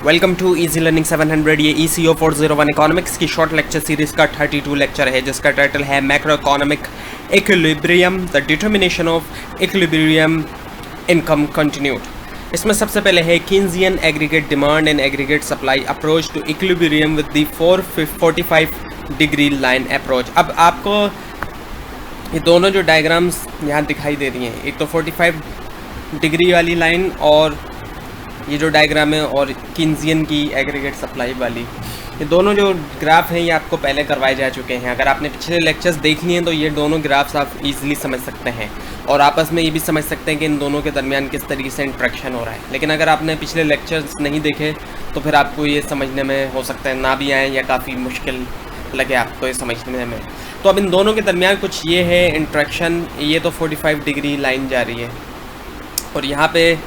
Welcome to easy learning 700। ये ECO401 economics की short lecture series का 32 लेक्चर है, जिसका टाइटल है macro economic equilibrium, the determination of equilibrium income continued. इसमें सबसे पहले है Keynesian aggregate demand and aggregate supply approach to equilibrium with the 45 degree line approach. अब आपको ये दोनों जो डायग्राम्स यहाँ दिखाई दे रही हैं, एक तो 45 डिग्री वाली लाइन और ये जो डायग्राम है, और कीन्जियन की एग्रीगेट सप्लाई वाली, ये दोनों जो ग्राफ हैं ये आपको पहले करवाए जा चुके हैं। अगर आपने पिछले लेक्चर्स देख लिए हैं तो ये दोनों ग्राफ्स आप इजीली समझ सकते हैं और आपस में ये भी समझ सकते हैं कि इन दोनों के दरमियान किस तरीके से इंट्रैक्शन हो रहा है। लेकिन अगर आपने पिछले लेक्चर्स नहीं देखे तो फिर आपको ये समझने में हो सकता है ना भी आए या काफ़ी मुश्किल लगे आपको ये समझने में। तो अब इन दोनों के दरमियान कुछ ये है इंट्रैक्शन। ये तो 45 डिग्री लाइन जा रही है और यहाँ पे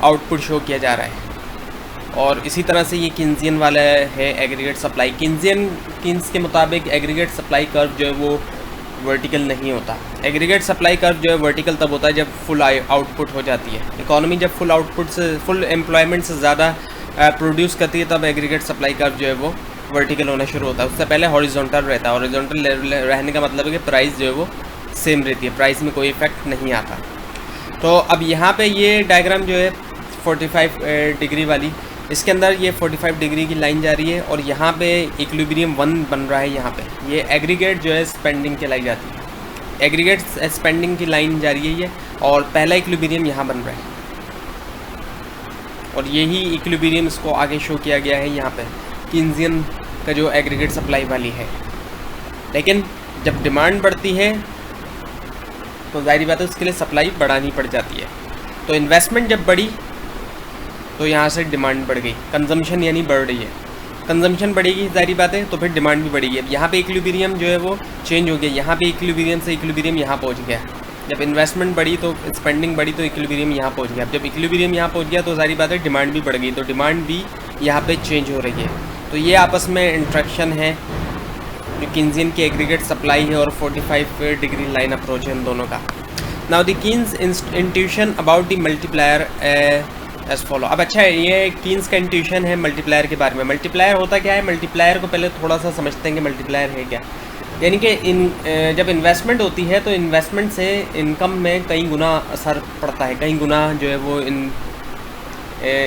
आउटपुट शो किया जा रहा है, और इसी तरह से ये कीन्जियन वाला है एग्रीगेट सप्लाई। कीन्स के मुताबिक एग्रीगेट सप्लाई कर्व जो है वो वर्टिकल नहीं होता। एग्रीगेट सप्लाई कर्व जो है वर्टिकल तब होता है जब फुल आउटपुट हो जाती है। इकोनॉमी जब फुल आउटपुट से, फुल एम्प्लॉयमेंट से ज़्यादा प्रोड्यूस करती है, तब एग्रीगेट सप्लाई कर्व जो है वो वर्टिकल होना शुरू होता है। उससे पहले हॉरिजॉन्टल रहता है। हॉरिजॉन्टल रहने का मतलब है कि प्राइस जो है वो सेम रहती है, प्राइस में कोई इफेक्ट नहीं आता। तो अब यहाँ पे ये डायग्राम जो है 45 डिग्री वाली, इसके अंदर ये 45 डिग्री की लाइन जा रही है और यहाँ पे इक्विलिब्रियम 1 बन रहा है। यहाँ पे ये एग्रीगेट जो है स्पेंडिंग कहलाई जाती है। एग्रीगेट स्पेंडिंग की लाइन जा रही है ये, और पहला इक्विलिब्रियम यहाँ बन रहा है और यही इक्विलिब्रियम इसको आगे शो किया गया है यहाँ पे कीन्जियन का जो एग्रीगेट सप्लाई वाली है। लेकिन जब डिमांड बढ़ती है तो जाहिर बात है उसके लिए सप्लाई बढ़ानी पड़ जाती है। तो इन्वेस्टमेंट जब बढ़ी तो यहाँ से डिमांड बढ़ गई, कंजम्पशन यानी बढ़ रही है। कंजम्पशन बढ़ेगी जाहिर बात है, तो फिर डिमांड भी बढ़ेगी। अब यहाँ पे इक्विलिब्रियम जो है वो चेंज हो गया। यहाँ पे इक्विलिब्रियम से इक्विलिब्रियम यहाँ पहुँच गया। जब इन्वेस्टमेंट बढ़ी तो स्पेंडिंग बढ़ी तो इक्विलिब्रियम यहाँ पहुँच गया। अब जब इक्विलिब्रियम यहाँ पहुँच गया तो जाहिर बात है डिमांड भी बढ़ गई, तो डिमांड भी यहाँ पर चेंज हो रही है। तो ये आपस में इंट्रैक्शन है जो कीन्जियन की एग्रीगेट सप्लाई है और 45 डिग्री लाइन अप्रोच है इन दोनों का। Now the Keynes intuition about the multiplier as follow. अब अच्छा है, ये कीन्स का इंट्यूशन है मल्टीप्लायर के बारे में। मल्टीप्लायर होता क्या है? मल्टीप्लायर को पहले थोड़ा सा समझते हैं कि मल्टीप्लायर है क्या। यानी कि जब इन्वेस्टमेंट होती है तो इन्वेस्टमेंट से इनकम में कई गुना असर पड़ता है, कई गुना जो है वो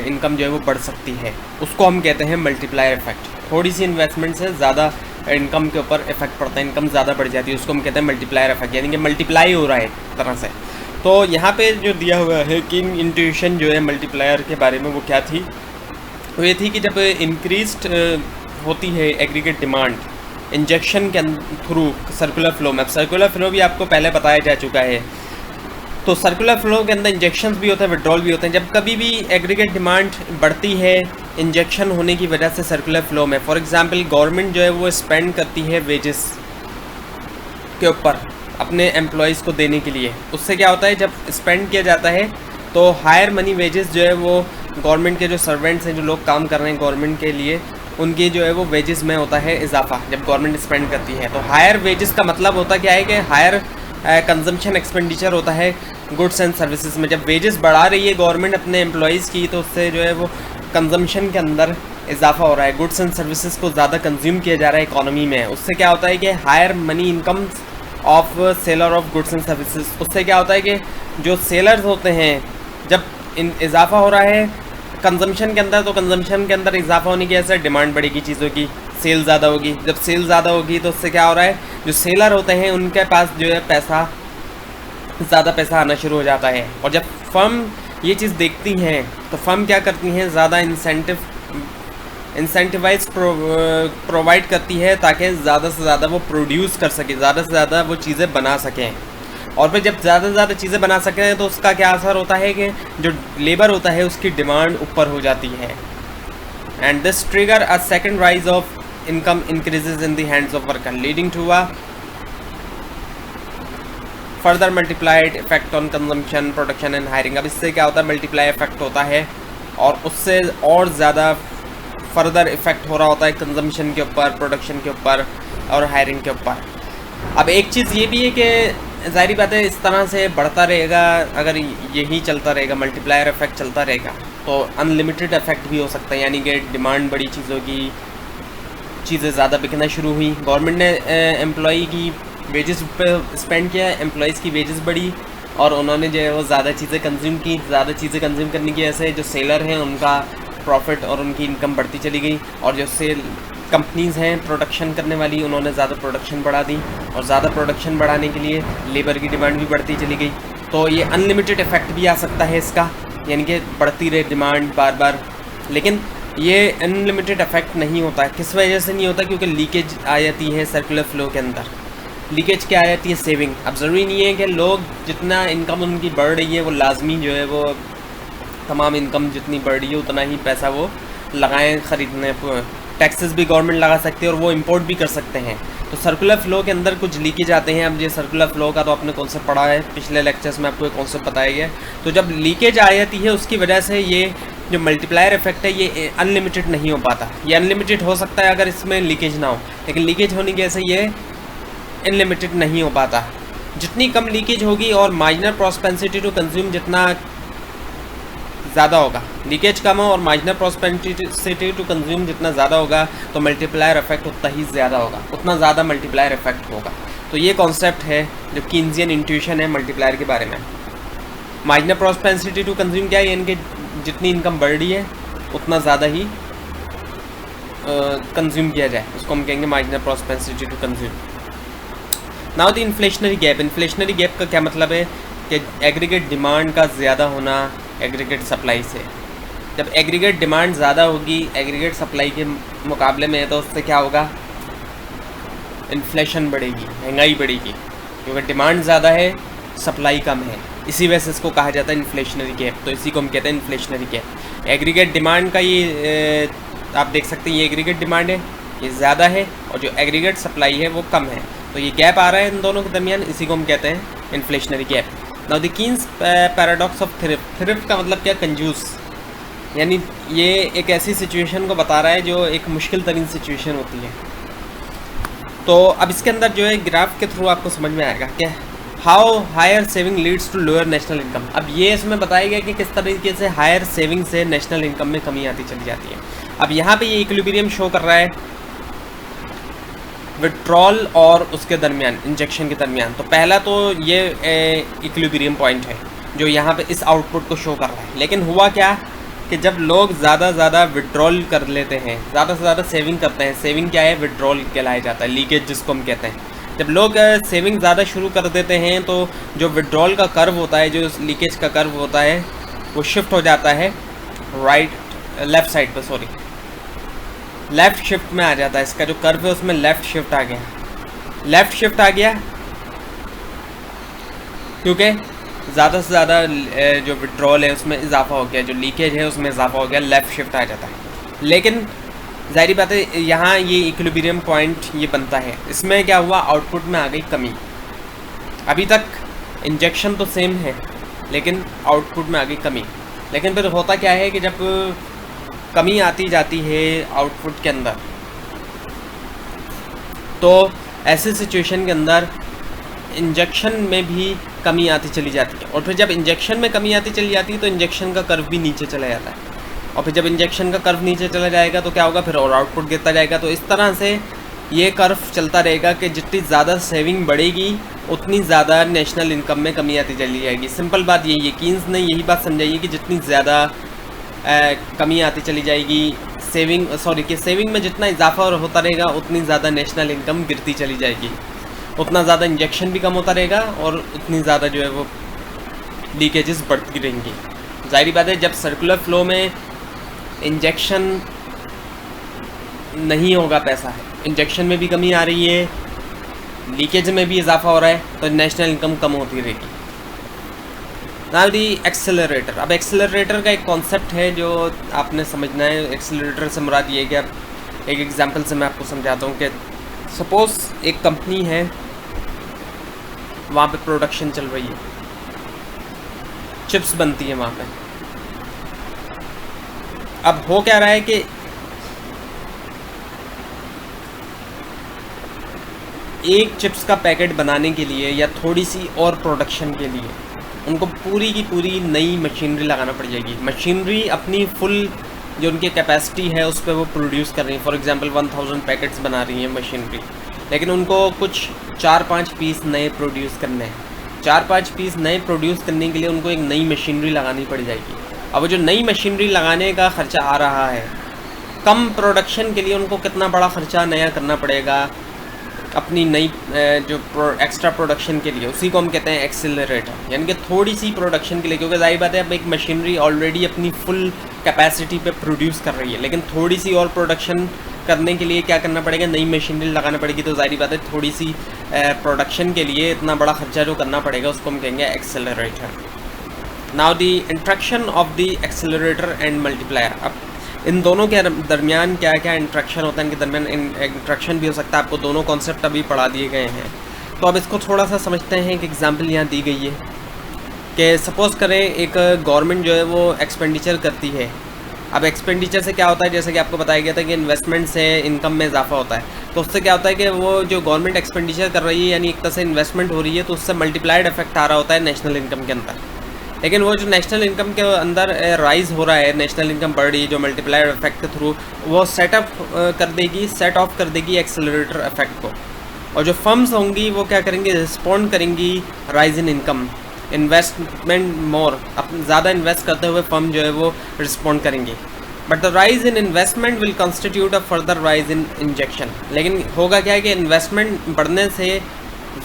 इनकम जो है वो बढ़ सकती है। उसको हम कहते हैं मल्टीप्लायर इफेक्ट। थोड़ी सी इन्वेस्टमेंट से ज़्यादा इनकम के ऊपर इफेक्ट पड़ता है, इनकम ज़्यादा बढ़ जाती है, उसको हम कहते हैं मल्टीप्लायर इफेक्ट, यानी कि मल्टीप्लाई हो रहा है एक तरह से। तो यहाँ पे जो दिया हुआ है कि इंट्यूशन जो है मल्टीप्लायर के बारे में वो क्या थी, वो ये थी कि जब इंक्रीज्ड होती है एग्रीगेट डिमांड इंजेक्शन के थ्रू सर्कुलर फ्लो में। अब सर्कुलर फ्लो भी आपको पहले बताया जा चुका है। तो सर्कुलर फ्लो के अंदर इंजेक्शंस भी होते हैं, विड्रॉल भी होते हैं। जब कभी भी एग्रीगेट डिमांड बढ़ती है इंजेक्शन होने की वजह से सर्कुलर फ्लो में, फॉर एग्जांपल गवर्नमेंट जो है वो स्पेंड करती है वेजेस के ऊपर अपने एम्प्लॉयज़ को देने के लिए। उससे क्या होता है, जब स्पेंड किया जाता है तो हायर मनी वेजेस जो है वो गवर्नमेंट के जो सर्वेंट्स हैं, जो लोग काम कर रहे हैं गवर्नमेंट के लिए, उनकी जो है वो वेजेस में होता है इजाफा जब गवर्नमेंट स्पेंड करती है। तो हायर वेजेस का मतलब होता क्या है कि हायर कंजम्पशन एक्सपेंडिचर होता है गुड्स एंड सर्विसेज में। जब वेजेस बढ़ा रही है गवर्नमेंट अपने एम्प्लॉयज़ की, तो उससे जो है वो कंजम्पशन के अंदर इजाफा हो रहा है, गुड्स एंड सर्विसेज को ज़्यादा कंज्यूम किया जा रहा है इकोनॉमी में। उससे क्या होता है कि higher money income of seller of goods and services. उससे क्या होता है कि जो सेलर्स होते हैं, जब इजाफा हो रहा है कंजम्पशन के अंदर, तो कंजम्पशन के अंदर इजाफा होने की वजह से डिमांड बढ़ेगी चीज़ों की, सेल ज़्यादा होगी। जब सेल ज़्यादा होगी तो उससे क्या हो रहा है, जो सेलर होते हैं उनके पास जो है पैसा, ज़्यादा पैसा आना शुरू हो जाता है। और जब फर्म ये चीज़ देखती हैं तो फर्म क्या करती हैं, ज़्यादा इंसेंटिवाइज प्रोवाइड करती है ताकि ज़्यादा से ज़्यादा वो प्रोड्यूस कर सके, ज़्यादा से ज़्यादा वो चीज़ें बना सकें। और फिर जब ज़्यादा से ज़्यादा चीज़ें बना सकें तो उसका क्या असर होता है कि जो लेबर होता है उसकी डिमांड ऊपर हो जाती है। And this trigger a second rise of income increases in the hands of worker leading to a further multiplied effect on consumption, production and hiring. अब इससे क्या होता है, मल्टीप्लाई इफेक्ट होता है और उससे और ज़्यादा फर्दर इफेक्ट हो रहा होता है कंजम्पशन के ऊपर, प्रोडक्शन के ऊपर और हायरिंग के ऊपर। अब एक चीज़ ये भी है कि ज़ाहिर बात है इस तरह से बढ़ता रहेगा, अगर यही चलता रहेगा, मल्टीप्लायर इफेक्ट चलता रहेगा तो अनलिमिटेड इफेक्ट भी हो सकता है, यानी कि डिमांड बड़ी चीज़ों की, चीज़ें ज़्यादा बिकना शुरू हुई, गवर्नमेंट ने एम्प्लॉई की वेजेस पे स्पेंड किया, एम्प्लॉयज़ की वेजेस बढ़ी और उन्होंने जो है वो ज़्यादा चीज़ें कंज्यूम की, ज़्यादा चीज़ें कंज्यूम करने की वजह से जो सेलर हैं उनका प्रॉफिट और उनकी इनकम बढ़ती चली गई, और जो सेल कंपनीज़ हैं प्रोडक्शन करने वाली, उन्होंने ज़्यादा प्रोडक्शन बढ़ा दी, और ज़्यादा प्रोडक्शन बढ़ाने के लिए लेबर की डिमांड भी बढ़ती चली गई। तो ये अनलिमिटेड इफ़ेक्ट भी आ सकता है इसका, यानी कि बढ़ती रहे डिमांड बार बार, लेकिन ये अनलिमिटेड इफ़ेक्ट नहीं होता है। किस वजह से नहीं होता? क्योंकि लीकेज आ जाती है सर्कुलर फ्लो के अंदर। लीकेज क्या आ जाती है? सेविंग। अब ज़रूरी नहीं है कि लोग जितना इनकम उनकी बढ़ रही है वो लाजमी जो है वो तमाम इनकम जितनी बढ़ रही है उतना ही पैसा वो लगाएं ख़रीदने पर। टैक्सेस भी गवर्नमेंट लगा सकती है और वो इंपोर्ट भी कर सकते हैं। तो सर्कुलर फ्लो के अंदर कुछ लीकेज आते हैं। अब ये सर्कुलर फ्लो का तो आपने कॉन्सेप्ट पढ़ा है, पिछले लेक्चर्स में आपको एक कॉन्सेप्ट बताया गया। तो जब लीकेज आ जाती है उसकी वजह से ये जो मल्टीप्लायर इफेक्ट है ये अनलिमिटेड नहीं हो पाता। ये अनलिमिटेड हो सकता है अगर इसमें लीकेज ना हो, लेकिन लीकेज होने की वजह से ये अनलिमिटेड नहीं हो पाता। जितनी कम लीकेज होगी और मार्जिनल प्रोस्पेंसिटी टू कंज्यूम जितना ज़्यादा होगा, लीकेज कम हो और मार्जिनल प्रोस्पेंसिटी टू कंज्यूम जितना ज़्यादा होगा तो मल्टीप्लायर इफेक्ट उतना ही ज़्यादा होगा, उतना ज़्यादा मल्टीप्लायर इफेक्ट होगा। तो ये कॉन्सेप्ट है जो कीन्सियन इंट्यूशन है मल्टीप्लायर के बारे में। मार्जिनल प्रोस्पेंसिटी टू कंज्यूम क्या है? यानी कि जितनी इनकम बढ़ रही है उतना ज़्यादा ही कंज्यूम किया जाए, उसको हम कहेंगे marginal propensity to consume. Now the inflationary gap. Inflationary gap का क्या मतलब है कि एग्रीगेट डिमांड का ज़्यादा होना एग्रीगेट सप्लाई से। जब एग्रीगेट डिमांड ज़्यादा होगी एग्रीगेट सप्लाई के मुकाबले में, तो उससे क्या होगा? इन्फ्लेशन बढ़ेगी, महंगाई बढ़ेगी, क्योंकि डिमांड ज़्यादा है सप्लाई कम है। इसी वजह से इसको कहा जाता है इन्फ्लेशनरी गैप। तो इसी को हम कहते हैं इन्फ्लेशनरी गैप। एग्रीगेट डिमांड का ये आप देख सकते हैं, ये एग्रीगेट डिमांड है, ये ज़्यादा है, और जो एग्रीगेट सप्लाई है वो कम है। तो ये गैप आ रहा है इन दोनों के दरमियान, इसी को हम कहते हैं inflationary gap. Now the Keynes paradox of thrift. Thrift का मतलब क्या? कंजूस। यानी ये एक ऐसी सिचुएशन को बता रहा है जो एक मुश्किल तरीन सिचुएशन होती है। तो अब इसके अंदर जो है ग्राफ के थ्रू आपको समझ में आएगा कि how higher saving leads to lower national income. अब ये इसमें बताया गया कि किस तरीके से हायर सेविंग से नेशनल इनकम में कमी आती चली जाती है। अब यहाँ पे ये इक्विलिब्रियम शो कर रहा है विड्रॉल और उसके दरमियान, इंजेक्शन के दरमियान। तो पहला तो ये इक्विलिब्रियम पॉइंट है जो यहाँ पे इस आउटपुट को शो कर रहा है। लेकिन हुआ क्या कि जब लोग ज़्यादा विड्रॉल कर लेते हैं, ज़्यादा से ज़्यादा सेविंग करते हैं, सेविंग क्या है? विड्रॉल कहलाया जाता है, लीकेज जिसको हम कहते हैं। जब लोग सेविंग ज़्यादा शुरू कर देते हैं तो जो विड्रॉल का कर्व होता है, जो लीकेज का कर्व होता है, वो शिफ्ट हो जाता है लेफ़्ट साइड पर, सॉरी लेफ़्ट शिफ्ट में आ जाता है। इसका जो कर्व है उसमें लेफ़्ट शिफ्ट आ गया, लेफ़्ट शिफ्ट आ गया क्योंकि ज़्यादा से ज़्यादा जो विड्रॉल है उसमें इजाफा हो गया, जो लीकेज है उसमें इजाफा हो गया, लेफ़्ट शिफ्ट आ जाता है। लेकिन ज़ाहिर बात है यहाँ ये इक्विलिब्रियम पॉइंट ये बनता है। इसमें क्या हुआ? आउटपुट में आ गई कमी। अभी तक इंजेक्शन तो सेम है लेकिन आउटपुट में आ गई कमी। लेकिन फिर होता क्या है कि जब कमी आती जाती है आउटपुट के अंदर, तो ऐसे सिचुएशन के अंदर इंजेक्शन में भी कमी आती चली जाती है। और फिर जब इंजेक्शन में कमी आती चली जाती है तो इंजेक्शन का कर्व भी नीचे चला जाता है, और फिर जब इंजेक्शन का कर्व नीचे चला जाएगा तो क्या होगा? फिर और आउटपुट गिरता जाएगा। तो इस तरह से ये कर्व चलता रहेगा कि जितनी ज़्यादा सेविंग बढ़ेगी उतनी ज़्यादा नेशनल इनकम में कमी आती चली जाएगी। सिंपल बात यही है, कीन्स ने यही बात समझाई कि जितनी ज़्यादा कमी आती चली जाएगी सेविंग में जितना इजाफा होता रहेगा उतनी ज़्यादा नेशनल इनकम गिरती चली जाएगी, उतना ज़्यादा इंजेक्शन भी कम होता रहेगा और उतनी ज़्यादा जो है वो लीकेजेस बढ़ती रहेंगी। ज़ाहिर बात है जब सर्कुलर फ्लो में इंजेक्शन नहीं होगा, पैसा है, इंजेक्शन में भी कमी आ रही है, लीकेज में भी इजाफा हो रहा है, तो नेशनल इनकम कम होती रहेगी। Now the accelerator. अब एक्सेलरेटर का एक कॉन्सेप्ट है जो आपने समझना है। एक्सेलरेटर से मुराद ये है कि एक एग्जांपल से मैं आपको समझाता हूँ कि सपोज़ एक कंपनी है, वहाँ पे प्रोडक्शन चल रही है, चिप्स बनती है वहाँ पे। अब हो क्या रहा है कि एक चिप्स का पैकेट बनाने के लिए या थोड़ी सी और प्रोडक्शन के लिए उनको पूरी की पूरी नई मशीनरी लगाना पड़ जाएगी। मशीनरी अपनी फुल जो उनकी कैपेसिटी है उस पर वो प्रोड्यूस कर रही है। फॉर एग्जांपल 1000 पैकेट्स बना रही है मशीनरी, लेकिन उनको कुछ 4-5 पीस नए प्रोड्यूस करने हैं। 4-5 पीस नए प्रोड्यूस करने के लिए उनको एक नई मशीनरी लगानी पड़ जाएगी। अब वो जो नई मशीनरी लगाने का ख़र्चा आ रहा है, कम प्रोडक्शन के लिए उनको कितना बड़ा ख़र्चा नया करना पड़ेगा अपनी नई जो एक्स्ट्रा प्रोडक्शन के लिए, उसी को हम कहते हैं एक्सेलरेटर। यानी कि थोड़ी सी प्रोडक्शन के लिए, क्योंकि जाहिर बात है अब एक मशीनरी ऑलरेडी अपनी फुल कैपेसिटी पे प्रोड्यूस कर रही है, लेकिन थोड़ी सी और प्रोडक्शन करने के लिए क्या करना पड़ेगा, नई मशीनरी लगाना पड़ेगी। तो जाहिर बात है थोड़ी सी प्रोडक्शन के लिए इतना बड़ा खर्चा जो करना पड़ेगा उसको हम कहेंगे accelerator. Now the interaction of the accelerator and multiplier. अब इन दोनों के दरमियान क्या क्या इंट्रैक्शन होता है, इनके दरमियान इंट्रैक्शन भी हो सकता है। आपको दोनों कॉन्सेप्ट अभी पढ़ा दिए गए हैं, तो अब इसको थोड़ा सा समझते हैं। एक एग्जांपल यहाँ दी गई है कि सपोज़ करें एक गवर्नमेंट जो है वो एक्सपेंडिचर करती है। अब एक्सपेंडिचर से क्या होता है, जैसे कि आपको बताया गया था कि इन्वेस्टमेंट से इनकम में इजाफा होता है। तो उससे क्या होता है कि वो जो गवर्नमेंट एक्सपेंडिचर कर रही है यानी एक तरह से इन्वेस्टमेंट हो रही है, तो उससे मल्टीप्लाइड इफेक्ट आ रहा होता है नेशनल इनकम के अंदर। लेकिन वो जो नेशनल इनकम के अंदर राइज़ हो रहा है, नेशनल इनकम बढ़ रही है जो मल्टीप्लायर इफेक्ट के थ्रू, वो सेट ऑफ कर देगी एक्सेलरेटर इफेक्ट को। और जो फर्म्स होंगी वो क्या करेंगी, रिस्पॉन्ड करेंगी राइज इन इनकम, इन्वेस्टमेंट मोर, अपने ज़्यादा इन्वेस्ट करते हुए फर्म जो है वो रिस्पॉन्ड करेंगी। But the rise in investment will constitute a further rise in injection. लेकिन होगा क्या है कि इन्वेस्टमेंट बढ़ने से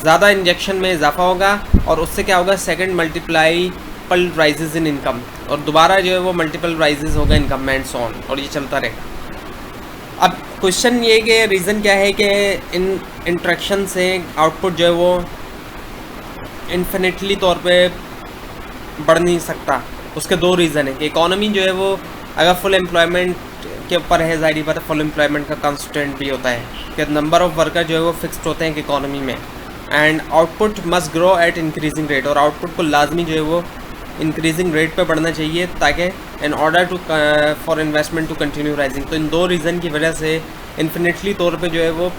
ज़्यादा इंजेक्शन में इजाफा होगा, और उससे क्या होगा, second multiple rises in income, और दोबारा जो है वो मल्टीपल राइजेज होगा इनकम में एंड सो ऑन, और ये चलता रहेगा। अब क्वेश्चन ये कि रीज़न क्या है कि इन इंट्रैक्शन से आउटपुट जो है वो इन्फिनिटली तौर पे बढ़ नहीं सकता। उसके दो रीज़न है कि इकोनॉमी जो है वो अगर फुल एम्प्लॉयमेंट के ऊपर है, ज़ाहिर बात है फुल एम्प्लॉयमेंट का कंस्टेंट भी होता है कि नंबर ऑफ़ वर्कर जो है वो फिक्स्ड होते हैं इकोनॉमी में, and output must grow at increasing rate, और आउटपुट को लाजमी जो है वो इंक्रीजिंग रेट पे बढ़ना चाहिए ताकि in order to for investment to continue rising. तो इन दो रीज़न की वजह से इन्फिनिटली तौर पे जो है वो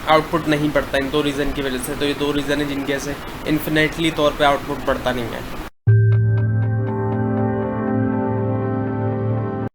आउटपुट नहीं बढ़ता, इन दो रीज़न की वजह से। तो ये दो रीज़न है जिनकी वजह से इन्फिनिटली तौर पे आउटपुट बढ़ता नहीं है।